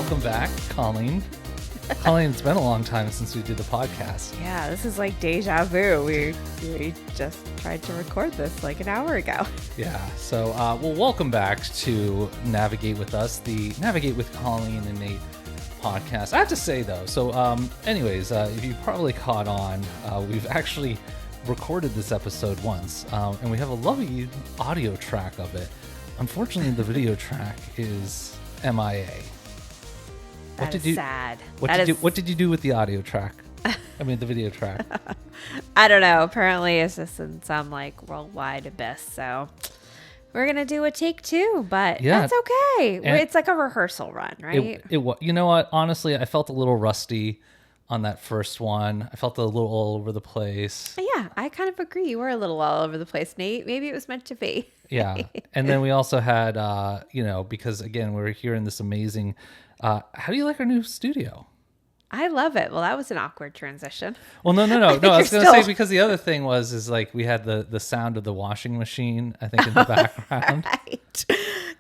welcome back, Colleen. Colleen, it's been a long time since we did the podcast. Yeah, this is like deja vu. We just tried to record this like an hour ago. Yeah, so well, welcome back to Navigate with Us, the Navigate with Colleen and Nate podcast. I have to say though, so anyways, if you probably caught on, we've actually recorded this episode once, and we have a lovely audio track of it. Unfortunately, the video track is MIA. That is sad. What did you do with the audio track? I mean, the video track. I don't know. Apparently, it's just in some like worldwide abyss. So we're gonna do a take two, but that's okay. It's like a rehearsal run, right? You know what? Honestly, I felt a little rusty on that first one. I felt a little all over the place. Yeah, I kind of agree. You were a little all over the place, Nate. Maybe it was meant to be. Yeah, and then we also had, because again, we're here in this amazing. How do you like our new studio? I love it. Well, that was an awkward transition. Well, no. I was going to say, because the other thing is like we had the sound of the washing machine, I think, in the background. Right.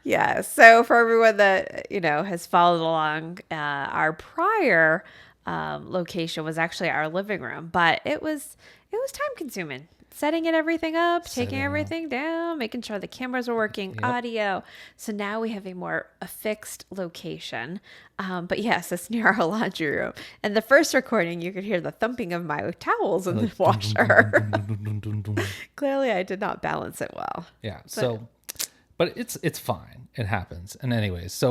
Yeah. So for everyone that, has followed along, our prior location was actually our living room, but it was time consuming. Setting everything up, taking everything down, making sure the cameras were working, audio. So now we have a fixed location. But yes, it's near our laundry room. And the first recording, you could hear the thumping of my towels in the washer. Clearly, I did not balance it well. Yeah. But it's fine. It happens. And anyways,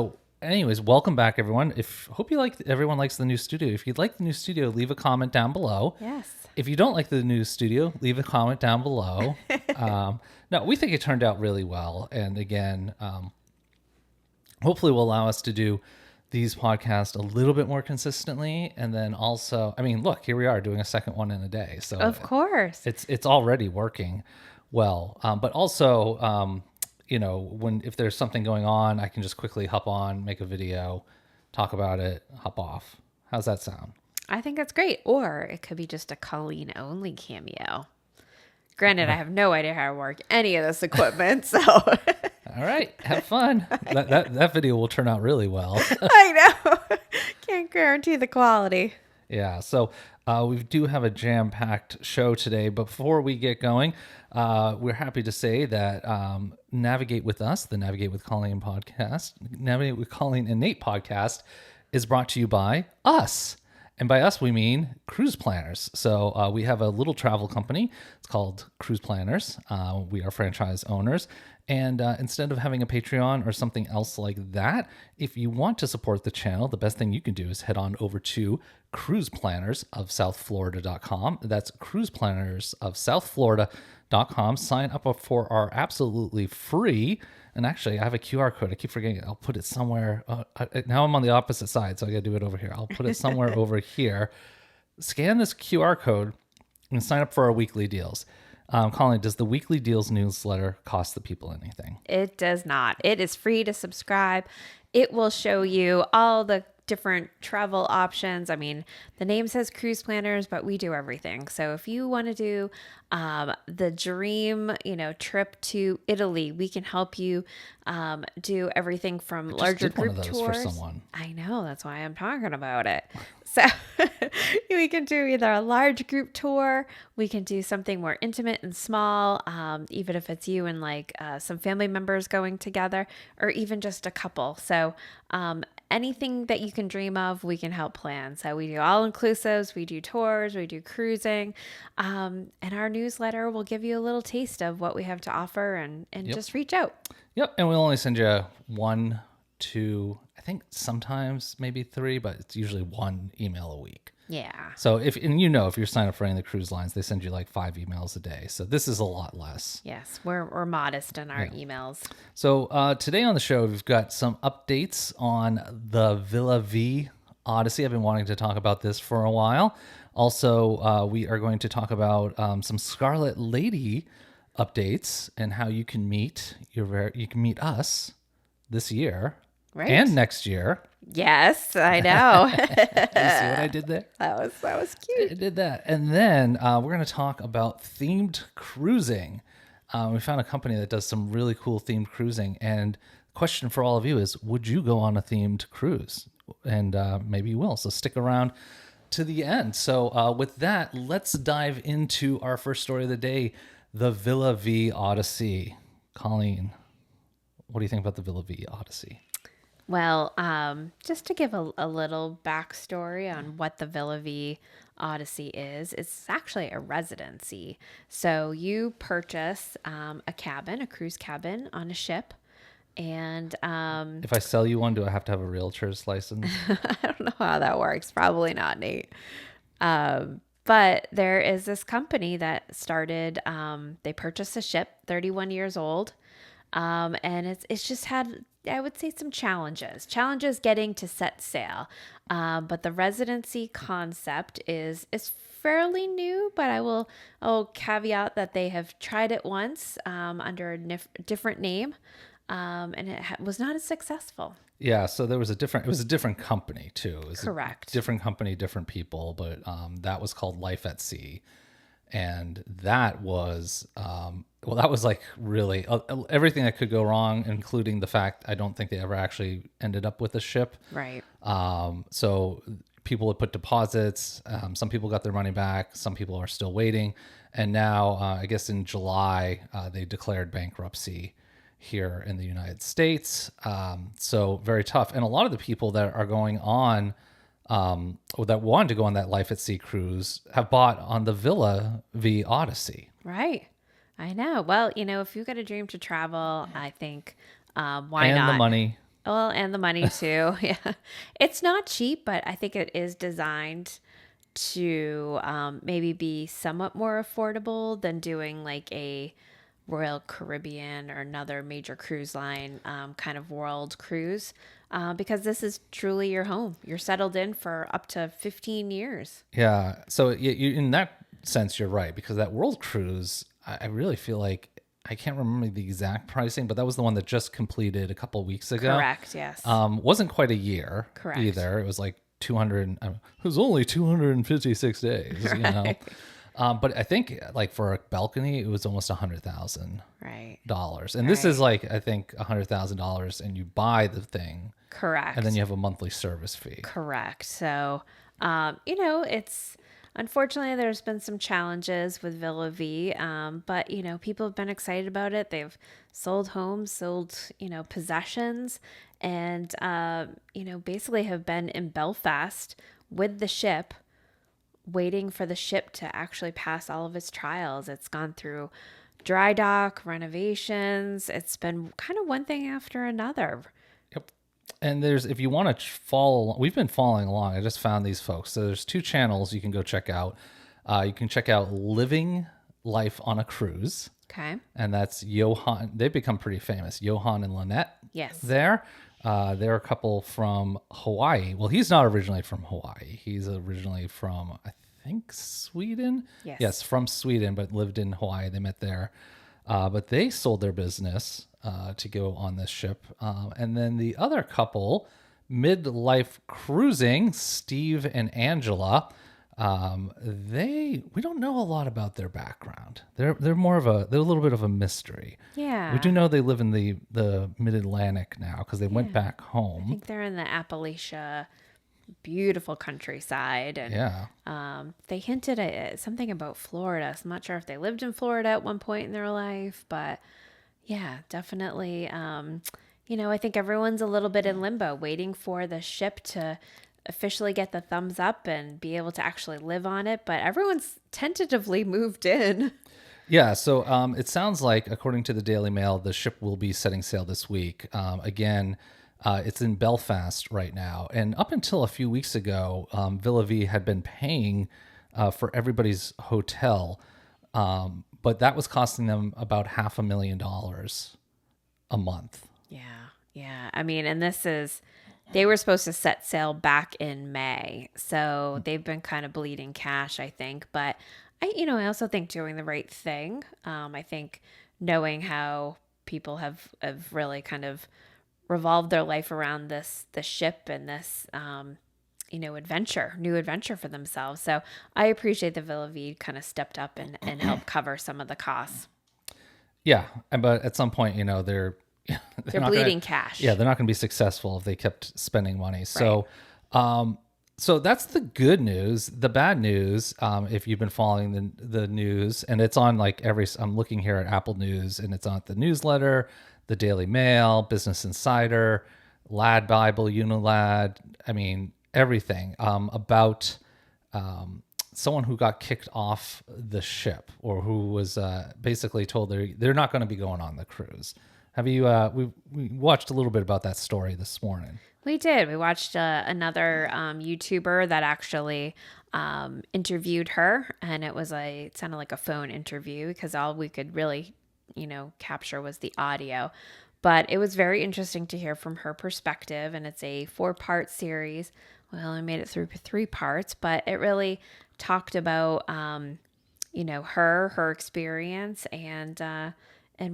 welcome back, everyone. Hope everyone likes the new studio. If you'd like the new studio, leave a comment down below. Yes. If you don't like the new studio, leave a comment down below. No, we think it turned out really well. And again, hopefully will allow us to do these podcasts a little bit more consistently. And then also, look, here we are doing a second one in a day. So of course, it's already working well. But also, if there's something going on, I can just quickly hop on, make a video, talk about it, hop off. How's that sound? I think that's great. Or it could be just a Colleen only cameo. Granted, I have no idea how to work any of this equipment, so. All right, have fun. That video will turn out really well. I know. Can't guarantee the quality. Yeah, so we do have a jam-packed show today. Before we get going, we're happy to say that Navigate with Us, the Navigate with Colleen podcast, Navigate with Colleen and Nate podcast, is brought to you by us. And by us, we mean Cruise Planners. So we have a little travel company. It's called Cruise Planners. We are franchise owners. And instead of having a Patreon or something else like that, if you want to support the channel, the best thing you can do is head on over to cruiseplannersofsouthflorida.com. That's cruiseplannersofsouthflorida.com. Sign up for our absolutely free. And actually, I have a QR code. I keep forgetting it. I'll put it somewhere. Now I'm on the opposite side, so I got to do it over here. I'll put it somewhere over here. Scan this QR code and sign up for our weekly deals. Colleen, does the weekly deals newsletter cost the people anything? It does not. It is free to subscribe. It will show you all the different travel options. The name says Cruise Planners, but we do everything. So if you want to do the dream, trip to Italy, we can help you do everything from larger group tours. For someone. I know, that's why I'm talking about it. So we can do either a large group tour, we can do something more intimate and small, even if it's you and some family members going together, or even just a couple. So anything that you can dream of, we can help plan. So we do all inclusives, we do tours, we do cruising, and our newsletter will give you a little taste of what we have to offer, and just reach out. Yep, and we'll only send you 1, 2, I think sometimes maybe 3, but it's usually 1 email a week. Yeah. So if you're signed up for any of the cruise lines, they send you 5 emails a day. So this is a lot less. Yes, we're modest in our emails. So today on the show, we've got some updates on the Villa Vie Odyssey. I've been wanting to talk about this for a while. Also, we are going to talk about some Scarlet Lady updates and how you can meet us this year, right, and next year. Yes, I know. You see what I did there? That was cute. I did that. And then we're going to talk about themed cruising. We found a company that does some really cool themed cruising. And the question for all of you is, would you go on a themed cruise? and maybe you will. So stick around to the end. So with that, let's dive into our first story of the day, the Villa Vie Odyssey. Colleen, what do you think about the Villa Vie Odyssey? Well, just to give a little backstory on what the Villa Vie Odyssey is, it's actually a residency. So you purchase a cabin, a cruise cabin on a ship. And If I sell you one, do I have to have a realtor's license? I don't know how that works. Probably not, Nate. But there is this company that started, they purchased a ship, 31 years old. And it's just had, I would say, some challenges getting to set sail. But the residency concept is fairly new, but I'll caveat that they have tried it once under a different name, and it was not as successful. Yeah, so it was a different company too. It was Correct. a different company, different people, but that was called Life at Sea. And that was, that was like really everything that could go wrong, including the fact I don't think they ever actually ended up with the ship. Right. So people would put deposits. Some people got their money back. Some people are still waiting. And now, I guess in July, they declared bankruptcy here in the United States. So very tough. And a lot of the people that are going on, or that wanted to go on that Life at Sea cruise, have bought on the Villa Vie Odyssey. Right. I know. Well, if you've got a dream to travel, I think why and not? the money. Well, and the money too. Yeah. It's not cheap, but I think it is designed to maybe be somewhat more affordable than doing like a Royal Caribbean or another major cruise line kind of world cruise, because this is truly your home. You're settled in for up to 15 years. Yeah. So in that sense, you're right, because that world cruise, I really feel like, I can't remember the exact pricing, but that was the one that just completed a couple weeks ago. Correct. Yes. Wasn't quite a year. Correct. Either. It was like 200. It was only 256 days. Right. But I think like for a balcony, it was almost $100,000. Right. And this is like, I think $100,000, and you buy the thing. Correct. And then you have a monthly service fee. Correct. So, it's unfortunately there's been some challenges with Villa Vie, but people have been excited about it. They've sold homes, sold possessions, and basically have been in Belfast with the ship, waiting for the ship to actually pass all of its trials. It's gone through dry dock, renovations. It's been kind of one thing after another. Yep. And if you want to follow, we've been following along. I just found these folks. So there's two channels you can go check out. You can check out Living Life on a Cruise. Okay. And that's Johan. They've become pretty famous. Johan and Lynette. Yes. They're a couple from Hawaii. Well, he's not originally from Hawaii. He's originally from, I think, Sweden. Yes. Yes, from Sweden, but lived in Hawaii. They met there. But they sold their business to go on this ship. And then the other couple, Midlife Cruising, Steve and Angela, we don't know a lot about their background. They're a little bit of a mystery. Yeah. We do know they live in the Mid-Atlantic now, because they went back I home. think they're in the Appalachia, beautiful countryside. And Yeah. they hinted at something about Florida. So I'm not sure if they lived in Florida at one point in their life, but yeah, definitely. I think everyone's a little bit in limbo, waiting for the ship to officially get the thumbs up and be able to actually live on it. But everyone's tentatively moved in. Yeah, so it sounds like, according to the Daily Mail, the ship will be setting sail this week. Again, it's in Belfast right now. And up until a few weeks ago, Villa Vie had been paying for everybody's hotel, but that was costing them about $500,000 a month. Yeah. Yeah. I mean, and they were supposed to set sail back in May. So they've been kind of bleeding cash, I think. But I also think doing the right thing. I think knowing how people have really kind of revolved their life around the ship and this, new adventure for themselves. So I appreciate the Villa Vie kind of stepped up and helped cover some of the costs. Yeah, but at some point, They're bleeding cash. Yeah, they're not going to be successful if they kept spending money. So, so that's the good news. The bad news, if you've been following the news, and it's on like I'm looking here at Apple News, and it's on the newsletter, the Daily Mail, Business Insider, Lad Bible, Unilad. I mean, everything about someone who got kicked off the ship, or who was basically told they're not going to be going on the cruise. Have you? We watched a little bit about that story this morning. We did. We watched another YouTuber that actually interviewed her, and it sounded like a phone interview because all we could really, capture was the audio. But it was very interesting to hear from her perspective, and it's a 4-part series. Well, I made it through 3 parts, but it really talked about, her experience and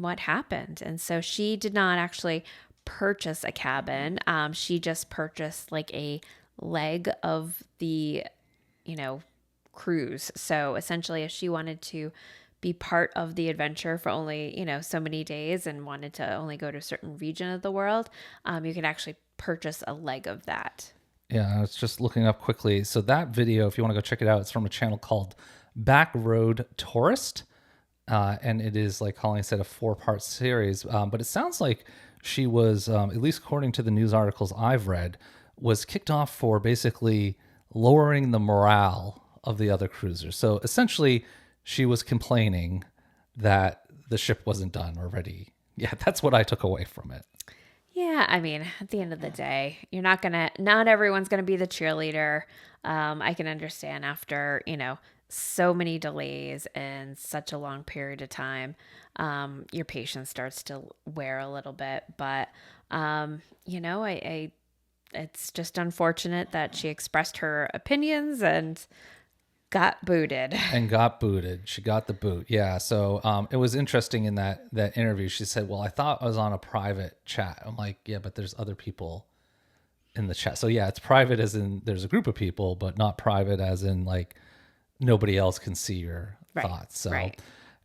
what happened. And so she did not actually purchase a cabin. She just purchased like a leg of the, cruise. So essentially, if she wanted to be part of the adventure for only, so many days and wanted to only go to a certain region of the world, you can actually purchase a leg of that. Yeah, I was just looking up quickly. So that video, if you want to go check it out, it's from a channel called Back Road Tourist. And it is, like Colleen said, a 4-part series. But it sounds like she was, at least according to the news articles I've read, was kicked off for basically lowering the morale of the other cruisers. So essentially, she was complaining that the ship wasn't done or ready. Yeah, that's what I took away from it. Yeah, I mean, at the end of the day, not everyone's going to be the cheerleader. I can understand after, so many delays and such a long period of time, your patience starts to wear a little bit. But, it's just unfortunate that she expressed her opinions and got booted. She got the boot. Yeah. So it was interesting in that interview. She said, well, I thought I was on a private chat. I'm like, yeah, but there's other people in the chat. So yeah, it's private as in there's a group of people, but not private as in like nobody else can see your thoughts. So,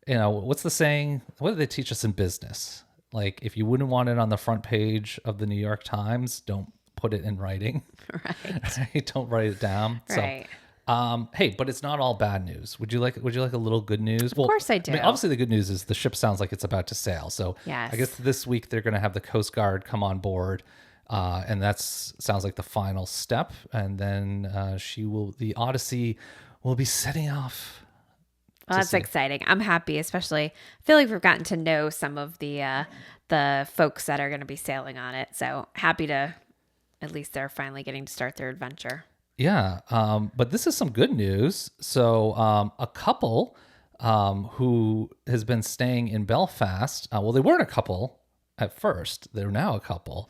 what's the saying? What did they teach us in business? Like, if you wouldn't want it on the front page of the New York Times, don't put it in writing. Right. Don't write it down. Right. So, hey, but it's not all bad news. Would you like a little good news? Of course I do. I mean, obviously the good news is the ship sounds like it's about to sail. So yes. I guess this week they're going to have the Coast Guard come on board. And sounds like the final step. And then the Odyssey will be setting off. Well, that's exciting. I'm happy, especially I feel like we've gotten to know some of the folks that are going to be sailing on it. So happy to, at least they're finally getting to start their adventure. Yeah. But this is some good news. So a couple who has been staying in Belfast, well, they weren't a couple at first. They're now a couple.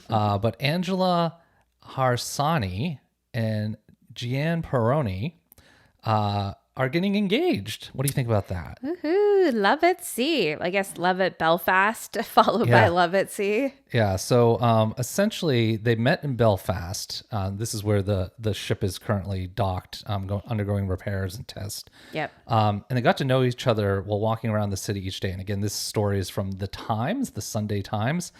But Angela Harsani and Gian Peroni are getting engaged. What do you think about that? Woohoo! Love at Sea. I guess Love at Belfast, followed by Love at Sea. Yeah. So essentially, they met in Belfast. This is where the ship is currently docked, undergoing repairs and tests. Yep. And they got to know each other while walking around the city each day. And again, this story is from the Times, the Sunday Times.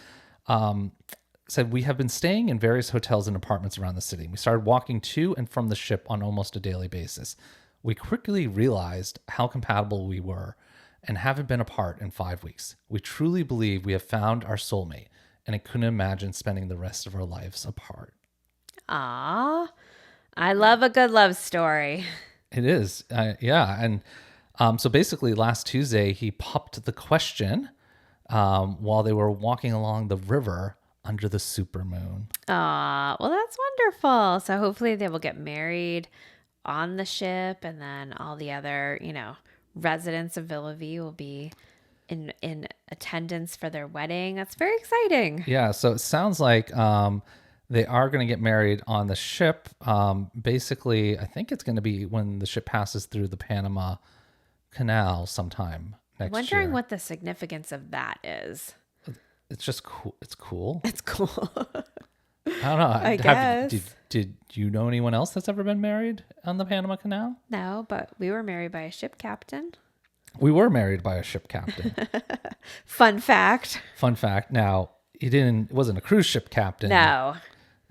Said, we have been staying in various hotels and apartments around the city. We started walking to and from the ship on almost a daily basis. We quickly realized how compatible we were and haven't been apart in 5 weeks. We truly believe we have found our soulmate, and I couldn't imagine spending the rest of our lives apart. Aww. I love a good love story. It is. Yeah. And so basically last Tuesday, he popped the question while they were walking along the river under the supermoon. Well, that's wonderful. So hopefully they will get married on the ship, and then all the other, residents of Villa Vie will be in attendance for their wedding. That's very exciting. Yeah. So it sounds like they are going to get married on the ship. Basically, I think it's going to be when the ship passes through the Panama Canal sometime next year. Wondering what the significance of that is. It's just cool. It's cool. It's cool. I don't know. I guess. Did you know anyone else that's ever been married on the Panama Canal? No, but we were married by a ship captain. We were married by a ship captain. Fun fact. Fun fact. Now, it wasn't a cruise ship captain. No.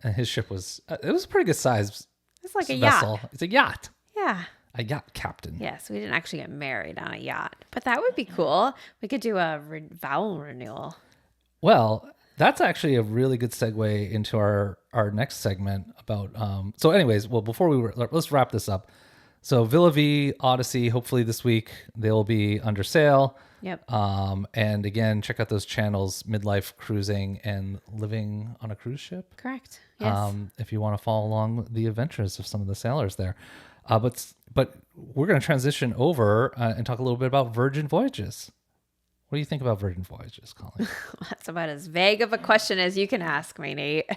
And his ship was, it was a pretty good size It's like a vessel. yacht. It's a yacht. Yeah. A yacht captain. Yes, we didn't actually get married on a yacht, but that would be cool. We could do a vowel renewal. Well, that's actually a really good segue into our next segment about, so anyways, well, before let's wrap this up. So Villa Vie Odyssey, hopefully this week they'll be under sale. Yep. And again, check out those channels, Midlife Cruising and Living on a Cruise Ship. Correct. Yes. If you want to follow along the adventures of some of the sailors there. But we're going to transition over and talk a little bit about Virgin Voyages. What do you think about Virgin Voyages, Colleen? That's about as vague of a question as you can ask me, Nate.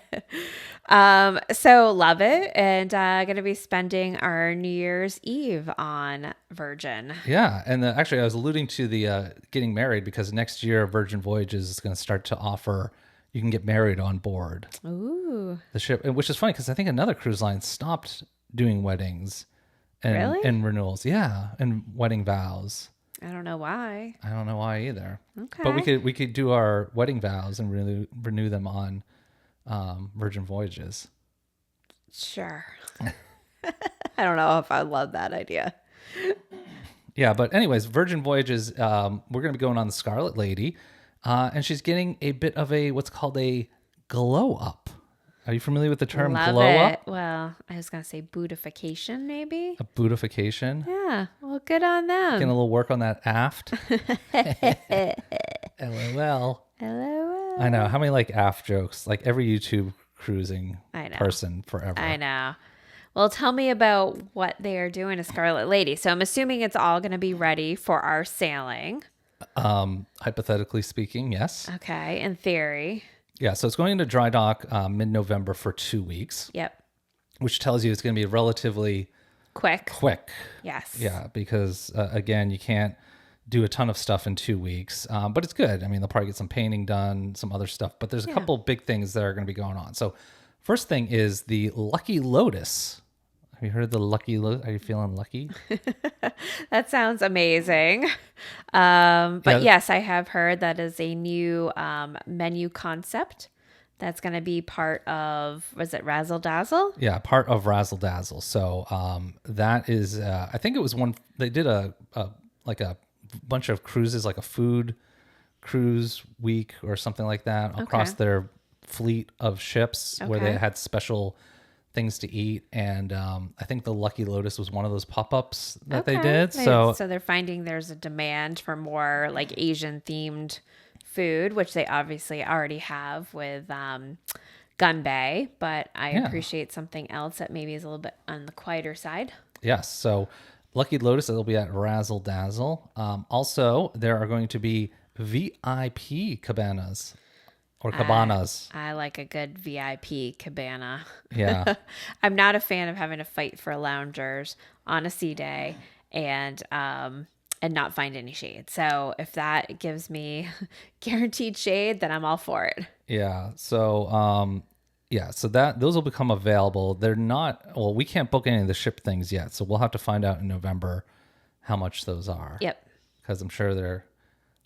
So love it. And going to be spending our New Year's Eve on Virgin. Yeah. And actually, I was alluding to the getting married because next year Virgin Voyages is going to start to offer, you can get married on board Ooh. the ship, which is funny because I think another cruise line stopped doing weddings and, Really? and renewals. Yeah. And wedding vows. I don't know why. I don't know why either. Okay. But we could do our wedding vows and renew them on Virgin Voyages. Sure. I don't know if I love that idea. Yeah, but anyways, Virgin Voyages, we're going to be going on the Scarlet Lady, and she's getting a bit of what's called a glow up. Are you familiar with the term Love glow it. up? Well, I was going to say bootification, maybe. A bootification? Yeah. Well, good on them. Getting a little work on that aft. LOL. Hello. I know. How many aft jokes? Like every YouTube cruising I know. person forever. I know. Well, tell me about what they are doing to Scarlet Lady. So I'm assuming it's all going to be ready for our sailing. Hypothetically speaking, yes. Okay. In theory. Yeah, so it's going into dry dock mid-November for 2 weeks, Yep. which tells you it's going to be relatively Quick. quick. Yes. Yeah, because again, you can't do a ton of stuff in 2 weeks, but it's good. I mean, they'll probably get some painting done, some other stuff, but there's a couple big things that are going to be going on. So first thing is the Lucky Lotus. Have you heard of the Lucky Lotus? Are you feeling lucky? That sounds amazing. But yes, I have heard that is a new menu concept that's going to be part of, was it Razzle Dazzle? Yeah, part of Razzle Dazzle. So that is, I think it was they did a bunch of cruises, like a food cruise week or something like that across their fleet of ships where they had special things to eat. And I think the Lucky Lotus was one of those pop-ups that they did. So they're finding there's a demand for more like Asian themed food, which they obviously already have with Gun Bay, but I appreciate something else that maybe is a little bit on the quieter side. yes. So Lucky Lotus, it'll be at Razzle Dazzle. Also, there are going to be VIP cabanas or cabanas. I like a good VIP cabana. Yeah. I'm not a fan of having to fight for loungers on a sea day and not find any shade. So if that gives me guaranteed shade, then I'm all for it. Yeah. So so those will become available. They're not, well, we can't book any of the ship things yet, so we'll have to find out in November how much those are. Yep. Because I'm sure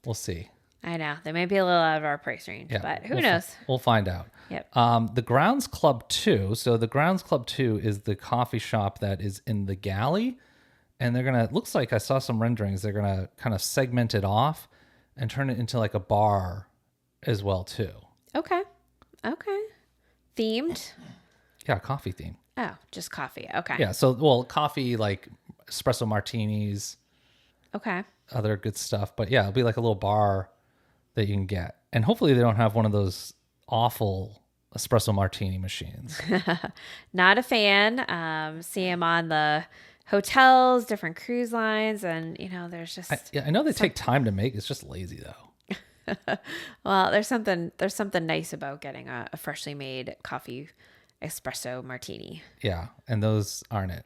we'll see. I know. They may be a little out of our price range, Yeah, but who knows? We'll find out. Yep. The Grounds Club 2. So the Grounds Club 2 is the coffee shop that is in the galley. And they're going to, looks like I saw some renderings. They're going to kind of segment it off and turn it into like a bar as well, too. Okay. Themed? Yeah, coffee theme. Oh, just coffee. Okay. Yeah. So, well, coffee, like espresso martinis, Okay. other good stuff. But yeah, it'll be like a little bar that you can get. And hopefully they don't have one of those awful espresso martini machines. Not a fan. See them on the hotels, different cruise lines, and there's just I know they take time to make. It's just lazy though. well, there's something nice about getting a freshly made coffee espresso martini. Yeah, and those aren't it.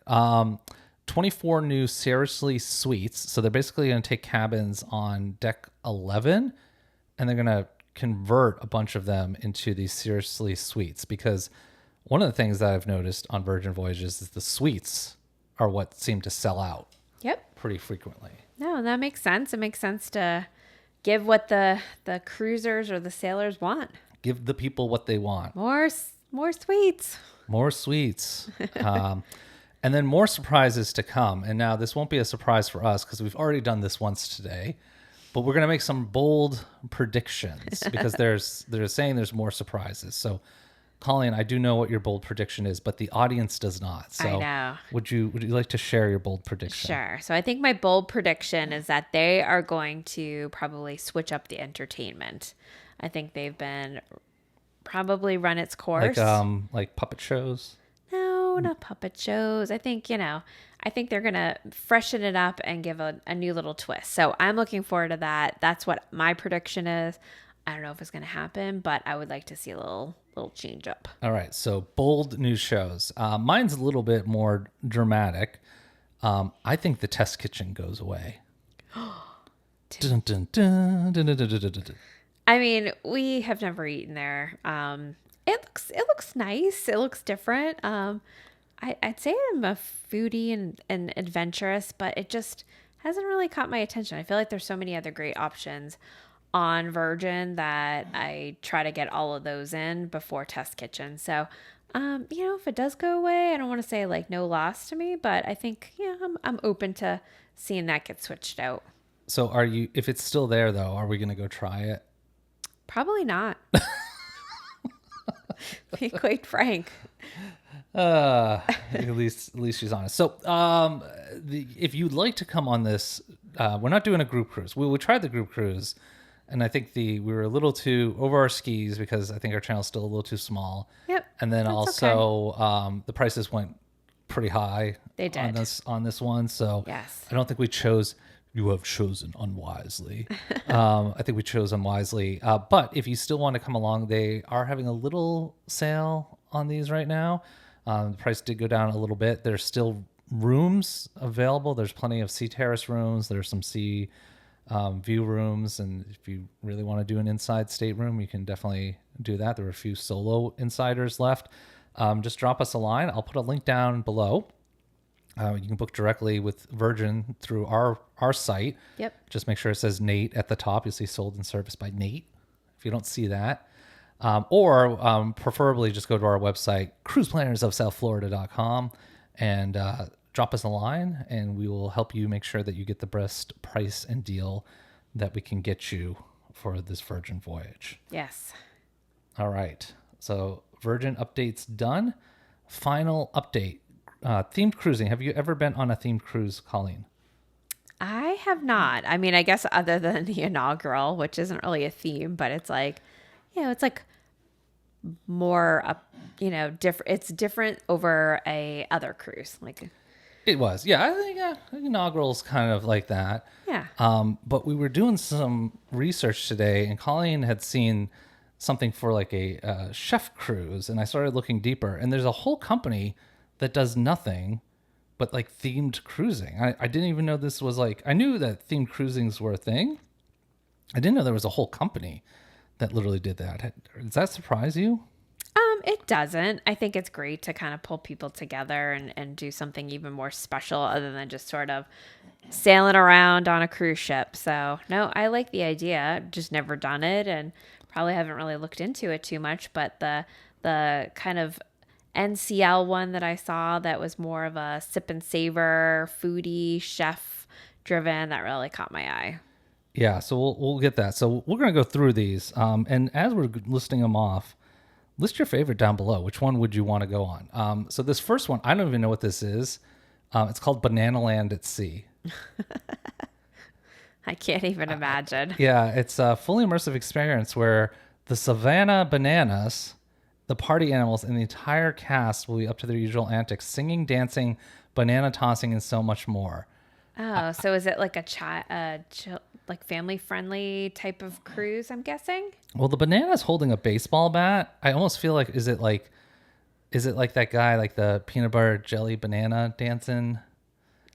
24 new Seriously Suites. So they're basically going to take cabins on deck 11, and they're going to convert a bunch of them into these Seriously Suites, because one of the things that I've noticed on Virgin Voyages is the suites are what seem to sell out Yep. pretty frequently. No, that makes sense. It makes sense to give what the cruisers or the sailors want. Give the people what they want. More sweets. More sweets. And then more surprises to come. And now this won't be a surprise for us because we've already done this once today. But we're going to make some bold predictions because they're saying there's more surprises. So, Colleen, I do know what your bold prediction is, but the audience does not. So, I know. Would you like to share your bold prediction? Sure. So I think my bold prediction is that they are going to probably switch up the entertainment. I think they've been probably run its course. Like puppet shows. No, not puppet shows. I think, I think they're going to freshen it up and give a new little twist. So I'm looking forward to that. That's what my prediction is. I don't know if it's going to happen, but I would like to see a little change up. All right. So bold new shows. Mine's a little bit more dramatic. I think the test kitchen goes away. Dun, dun, dun, dun, dun, dun, dun, dun, dun. I mean, we have never eaten there. It looks nice. It looks different. I'd say I'm a foodie and adventurous, but it just hasn't really caught my attention. I feel like there's so many other great options on Virgin that I try to get all of those in before Test Kitchen. So, if it does go away, I don't want to say like no loss to me, but I think, I'm open to seeing that get switched out. So if it's still there though, are we going to go try it? Probably not. Be quite frank. At least she's honest. So, if you'd like to come on this, we're not doing a group cruise. We tried the group cruise, and I think we were a little too over our skis because I think our channel's still a little too small. Yep. And then that's also, okay. The prices went pretty high. They did. on this one. So Yes. I don't think we chose. You have chosen unwisely. I think we chose unwisely. But if you still want to come along, they are having a little sale on these right now. The price did go down a little bit. There's still rooms available. There's plenty of sea terrace rooms. There's some sea view rooms. And if you really want to do an inside stateroom, you can definitely do that. There are a few solo insiders left. Just drop us a line. I'll put a link down below. You can book directly with Virgin through our site. Yep. Just make sure it says Nate at the top. You'll see sold and serviced by Nate. If you don't see that. Or preferably just go to our website, cruiseplanersofsouthflorida.com, and drop us a line, and we will help you make sure that you get the best price and deal that we can get you for this Virgin voyage. Yes. All right. So Virgin update's done. Final update. Themed cruising. Have you ever been on a themed cruise, Colleen? I have not. I mean, I guess other than the inaugural, which isn't really a theme, but it's like, it's like more different. It's different over a other cruise. Like It was. Yeah, I think inaugural's kind of like that. Yeah. But we were doing some research today, and Colleen had seen something for like a chef cruise, and I started looking deeper, and there's a whole company that does nothing but like themed cruising. I didn't even know this was like, I knew that themed cruisings were a thing. I didn't know there was a whole company that literally did that. Does that surprise you? It doesn't. I think it's great to kind of pull people together and do something even more special other than just sort of sailing around on a cruise ship. So no, I like the idea. Just never done it and probably haven't really looked into it too much, but the kind of NCL one that I saw that was more of a sip and savor, foodie, chef driven, that really caught my eye. Yeah, so we'll get that. So we're going to go through these. And as we're listing them off, list your favorite down below. Which one would you want to go on? So this first one, I don't even know what this is. It's called Banana Land at Sea. I can't even imagine. Yeah, it's a fully immersive experience where the Savannah Bananas, the party animals, and the entire cast will be up to their usual antics, singing, dancing, banana tossing, and so much more. Oh, so is it like like family-friendly type of cruise, I'm guessing? Well, the banana's holding a baseball bat. I almost feel like, is it like that guy, like the peanut butter jelly banana dancing?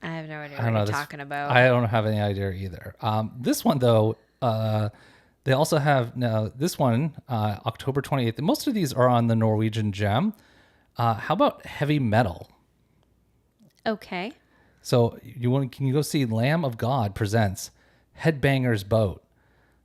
I have no idea what you're talking about. I don't have any idea either. This one, though, they also have, this one, October 28th. Most of these are on the Norwegian Gem. How about heavy metal? Okay. So can you go see Lamb of God presents Headbanger's Boat?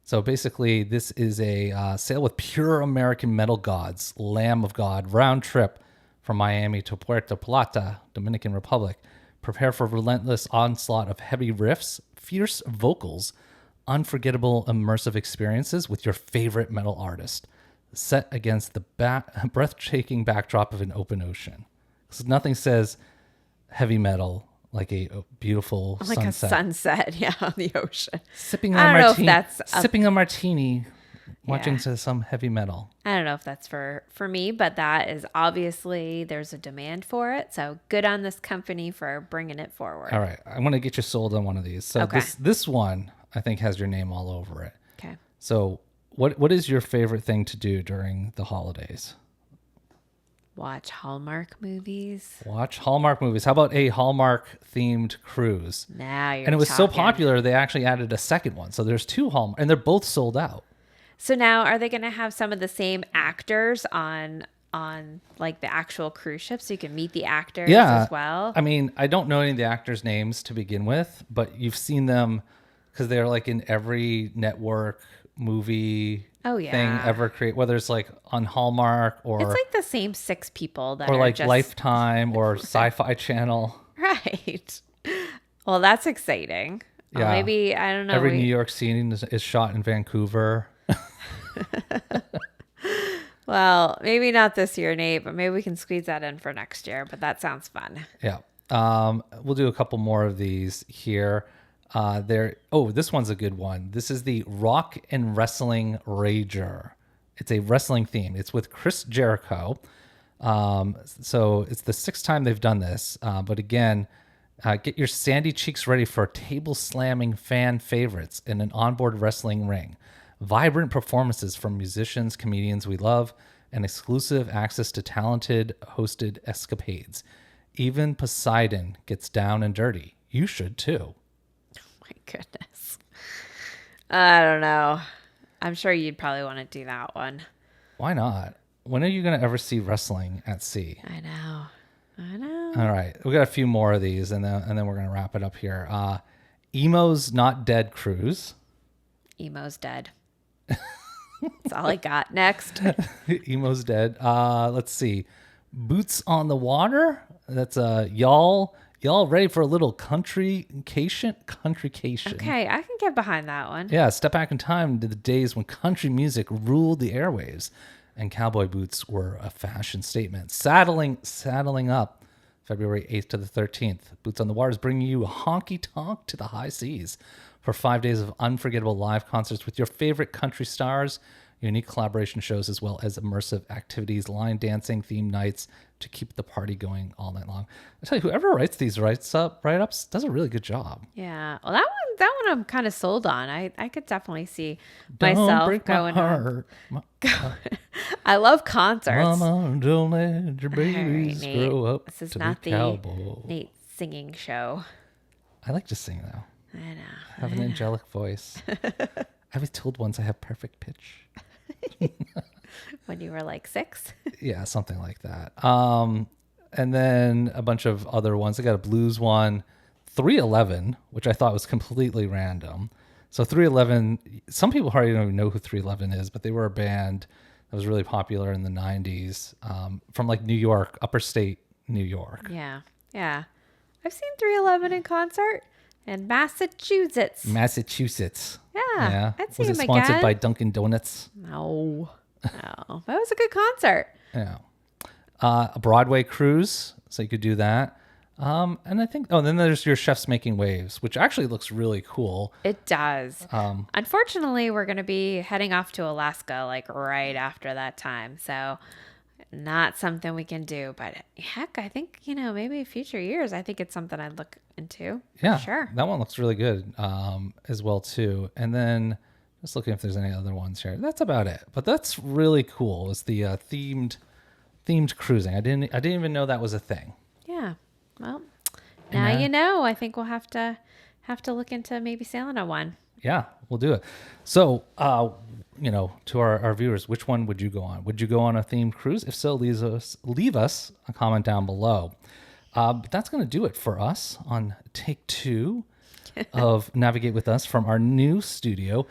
So basically, this is a sail with pure American metal gods, Lamb of God, round trip from Miami to Puerto Plata, Dominican Republic. Prepare for relentless onslaught of heavy riffs, fierce vocals, unforgettable immersive experiences with your favorite metal artist, set against the breathtaking backdrop of an open ocean. So nothing says heavy metal like a beautiful Like sunset. a sunset, yeah, on the ocean. Sipping I a don't know if martini, that's sipping a martini, watching Yeah. to some heavy metal. I don't know if that's for me, but that is obviously there's a demand for it. So good on this company for bringing it forward. All right, I want to get you sold on one of these. So Okay. this one I think has your name all over it. Okay. So what is your favorite thing to do during the holidays? Watch Hallmark movies. Watch Hallmark movies. How about a Hallmark themed cruise? Now you're And it was so talking. popular they actually added a second one. So there's two Hallmark, and they're both sold out. So now are they going to have some of the same actors on like the actual cruise ship so you can meet the actors Yeah, as well? I mean, I don't know any of the actors' names to begin with, but you've seen them because they're like in every network movie Oh, thing yeah. ever create, whether it's like on Hallmark or It's like the same 6 people that or are like just Lifetime or Sci-Fi Channel. right. Well, that's exciting. Well, Yeah. maybe I don't know. Every New York scene is shot in Vancouver. Well, maybe not this year, Nate, but maybe we can squeeze that in for next year. But that sounds fun. Yeah. We'll do a couple more of these here. This one's a good one. This is the Rock and Wrestling Rager. It's a wrestling theme. It's with Chris Jericho. So it's the 6th time they've done this. But again, get your sandy cheeks ready for table slamming fan favorites in an onboard wrestling ring. Vibrant performances from musicians, comedians we love, and exclusive access to talented hosted escapades. Even Poseidon gets down and dirty. You should too. My goodness. I don't know. I'm sure you'd probably want to do that one. Why not? When are you going to ever see wrestling at sea? I know. I know. All right. We got a few more of these and then we're going to wrap it up here. Emo's Not Dead Cruise. Emo's dead. That's all I got. Next. Emo's dead. Let's see. Boots on the Water. That's y'all ready for a little countrycation? Okay, I can get behind that one. Yeah, step back in time to the days when country music ruled the airwaves and cowboy boots were a fashion statement. Saddling up February 8th to the 13th. Boots on the Water is bringing you a honky tonk to the high seas for 5 days of unforgettable live concerts with your favorite country stars, unique collaboration shows, as well as immersive activities, line dancing, theme nights to keep the party going all night long. I tell you, whoever writes these write-ups does a really good job. Yeah. Well, that one I'm kind of sold on. I could definitely see Don't myself break going my on. heart. I love concerts. Mama, don't let your All right, babies Nate. grow up This is to not be the cowboy. Nate singing show. I like to sing though. I know. I have an angelic voice. I was told once I have perfect pitch. When you were like 6. Yeah, something like that. And then a bunch of other ones. I got a blues one, 311, which I thought was completely random. So 311, some people hardly don't even know who 311 is, but they were a band that was really popular in the 90s from like New York, upper state New York. Yeah. Yeah. I've seen 311 in concert in Massachusetts. Massachusetts. Yeah. I'd see Was it him sponsored again. by Dunkin' Donuts? No. No. That was a good concert. Yeah. A Broadway cruise, so you could do that. And I think, then there's your Chefs Making Waves, which actually looks really cool. It does. Unfortunately, we're going to be heading off to Alaska like right after that time. So not something we can do, but heck, I think, maybe future years, I think it's something I'd look into. Yeah, Sure. that one looks really good as well too. And then just looking if there's any other ones here. That's about it. But that's really cool. It's the themed cruising. I didn't even know that was a thing. Yeah. Well, now you know. I think we'll have to look into maybe sailing on one. Yeah, we'll do it. So, to our viewers, which one would you go on? Would you go on a themed cruise? If so, leave us a comment down below. But that's going to do it for us on take 2 of Navigate with Us from our new studio.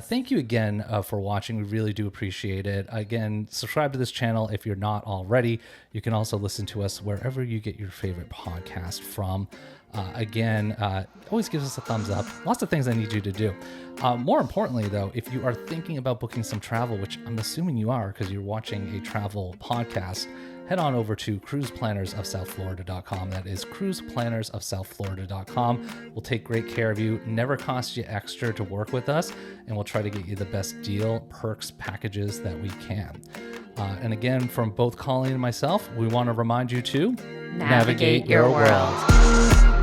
Thank you again for watching. We really do appreciate it. Again, subscribe to this channel if you're not already. You can also listen to us wherever you get your favorite podcast from. Always gives us a thumbs up. Lots of things I need you to do. More importantly, though, if you are thinking about booking some travel, which I'm assuming you are because you're watching a travel podcast, head on over to cruiseplannersofsouthflorida.com. That is cruiseplannersofsouthflorida.com. We'll take great care of you, never cost you extra to work with us, and we'll try to get you the best deal, perks, packages that we can. And again, from both Colleen and myself, we want to remind you to navigate your world.